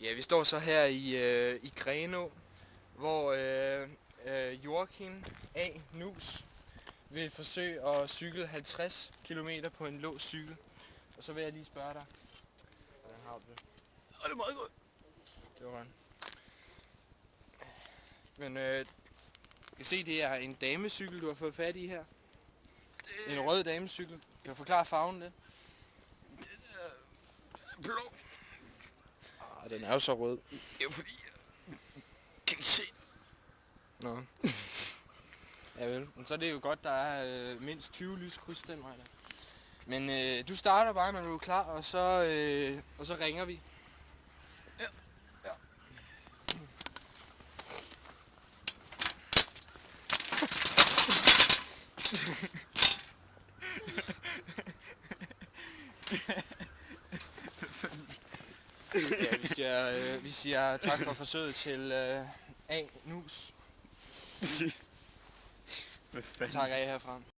Ja, vi står så her i Grenaa, hvor Joachim A. Nus vil forsøge at cykle 50 km på en låst cykel. Og så vil jeg lige spørge dig, hvordan har du det? Det er meget godt. Det var godt. Men jeg kan se, det er en damecykel, du har fået fat i her. En rød damecykel. Kan du forklare farven lidt? Den er blå. Den er jo så rød. Det er jo fordi, jeg kan ikke se. Nå. Ja vel, men så er det jo godt, der er mindst 20 lyskryds den vej der. Men du starter bare, når du er klar, og så ringer vi. Ja. Ja. Ja, vi siger tak for forsøget til A. Nus. Tak af herfra.